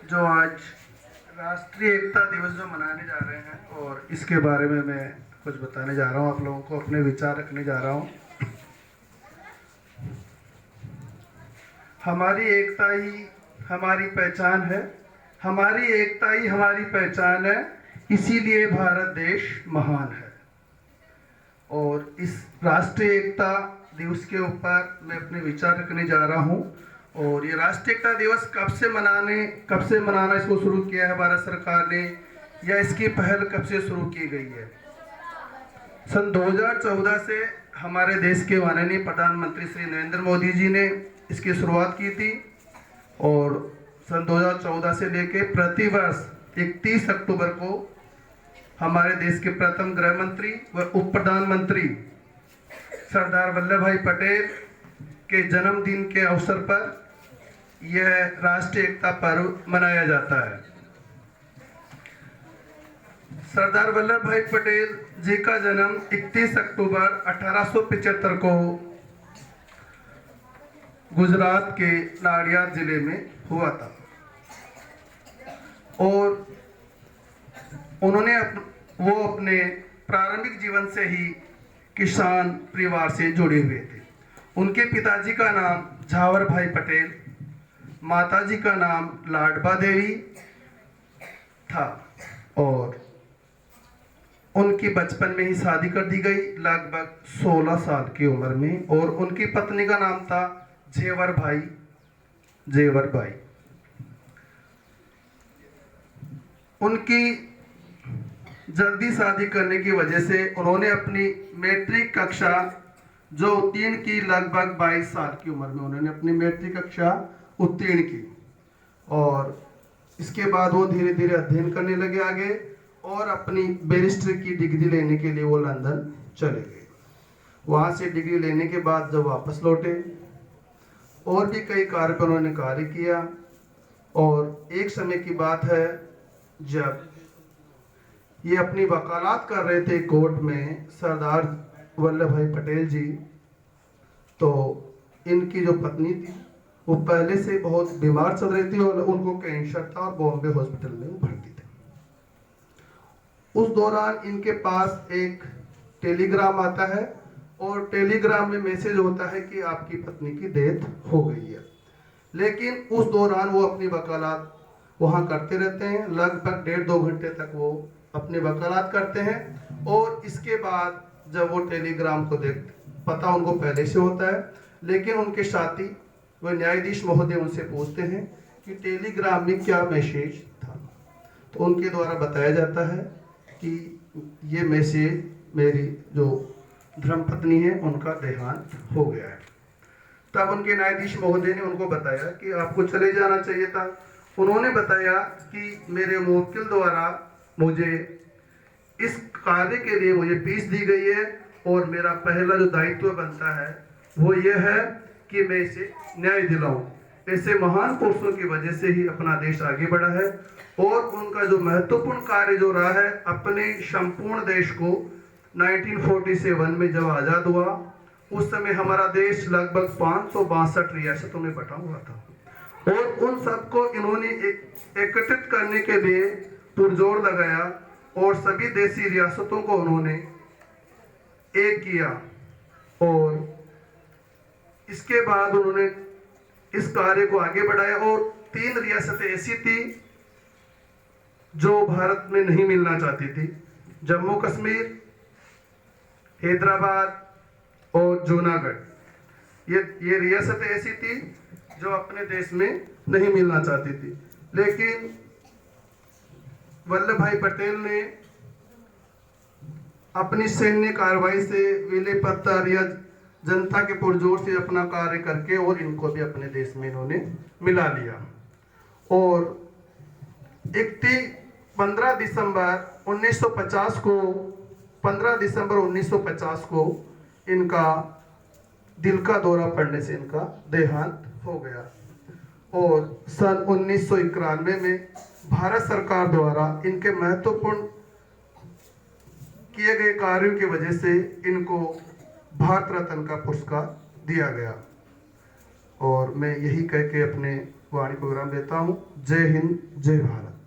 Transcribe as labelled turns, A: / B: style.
A: जो आज राष्ट्रीय एकता दिवस जो मनाने जा रहे हैं और इसके बारे में मैं कुछ बताने जा रहा हूँ, आप लोगों को अपने विचार रखने जा रहा हूँ। हमारी एकता ही हमारी पहचान है, हमारी एकता ही हमारी पहचान है, इसीलिए भारत देश महान है। और इस राष्ट्रीय एकता दिवस के ऊपर मैं अपने विचार रखने जा रहा हूँ। और ये राष्ट्रीय एकता दिवस कब से मनाना इसको शुरू किया है भारत सरकार ने, या इसकी पहल कब से शुरू की गई है? सन 2014 से हमारे देश के माननीय प्रधानमंत्री श्री नरेंद्र मोदी जी ने इसकी शुरुआत की थी। और सन 2014 से लेके प्रतिवर्ष 31 अक्टूबर को हमारे देश के प्रथम गृह मंत्री व उप प्रधानमंत्री सरदार वल्लभ भाई पटेल के जन्मदिन के अवसर पर यह राष्ट्रीय एकता पर्व मनाया जाता है। सरदार वल्लभ भाई पटेल जी का जन्म 31 अक्टूबर 1875 को गुजरात के नाडियाद जिले में हुआ था। और उन्होंने वो अपने प्रारंभिक जीवन से ही किसान परिवार से जुड़े हुए थे। उनके पिताजी का नाम झावर भाई पटेल, माताजी का नाम लाडबा देवी था। और उनकी बचपन में ही शादी कर दी गई, लगभग 16 साल की उम्र में। और उनकी पत्नी का नाम था जेवर भाई। उनकी जल्दी शादी करने की वजह से उन्होंने अपनी मैट्रिक कक्षा जो उत्तीर्ण की, लगभग 22 साल की उम्र में उन्होंने अपनी मैट्रिक कक्षा उत्तीर्ण की। और इसके बाद वो धीरे धीरे अध्ययन करने लगे आगे, और अपनी बैरिस्टर की डिग्री लेने के लिए वो लंदन चले गए। वहाँ से डिग्री लेने के बाद जब वापस लौटे, और भी कई कार्य पर उन्होंने कार्य किया। और एक समय की बात है जब ये अपनी वकालत कर रहे थे कोर्ट में, सरदार वल्लभ भाई पटेल जी, तो इनकी जो पत्नी थी वो पहले से बहुत बीमार चल रही थी और उनको कैंसर था और बॉम्बे हॉस्पिटल में वो भर्ती थे। उस दौरान इनके पास एक टेलीग्राम आता है, और टेलीग्राम में मैसेज होता है कि आपकी पत्नी की डेथ हो गई है। लेकिन उस दौरान वो अपनी वकालत वहाँ करते रहते हैं, लगभग 1.5-2 घंटे तक वो अपनी वकालत करते हैं। और इसके बाद जब वो टेलीग्राम को पता उनको पहले से होता है, लेकिन उनके साथी व न्यायाधीश महोदय उनसे पूछते हैं कि टेलीग्राम में क्या मैसेज था। तो उनके द्वारा बताया जाता है कि ये मैसेज मेरी जो धर्मपत्नी है उनका देहांत हो गया है। तब उनके न्यायाधीश महोदय ने उनको बताया कि आपको चले जाना चाहिए था। उन्होंने बताया कि मेरे मुवक्किल द्वारा मुझे इस कार्य के लिए मुझे फीस दी गई है, और मेरा पहला जो दायित्व बनता है वो ये है कि मैं इसे न्याय दिलाऊं। ऐसे महान पुरुषों की वजह से ही अपना देश आगे बढ़ा है। और उनका जो महत्वपूर्ण कार्य जो रहा है, अपने संपूर्ण देश को 1947 में जब आज़ाद हुआ, उस समय हमारा देश लगभग 562 रियासतों में बटा हुआ था। और उन सबको इन्होंने एकत्रित करने के लिए पुरजोर लगाया, और सभी देशी रियासतों को उन्होंने एक किया। और इसके बाद उन्होंने इस कार्य को आगे बढ़ाया। और 3 रियासतें ऐसी थी जो भारत में नहीं मिलना चाहती थी, जम्मू कश्मीर, हैदराबाद और जूनागढ़। ये रियासतें ऐसी थी जो अपने देश में नहीं मिलना चाहती थी। लेकिन वल्लभ भाई पटेल ने अपनी सैन्य कार्रवाई से, विले पत्थर या जनता के पुरजोर से अपना कार्य करके और इनको भी अपने देश में इन्होंने मिला लिया। और 15 दिसंबर 1950 को इनका दिल का दौरा पड़ने से इनका देहांत हो गया। और सन 1991 में भारत सरकार द्वारा इनके महत्वपूर्ण किए गए कार्यों की वजह से इनको भारत रत्न का पुरस्कार दिया गया। और मैं यही कह के अपने वाणी को विराम देता हूँ। जय हिंद, जय भारत।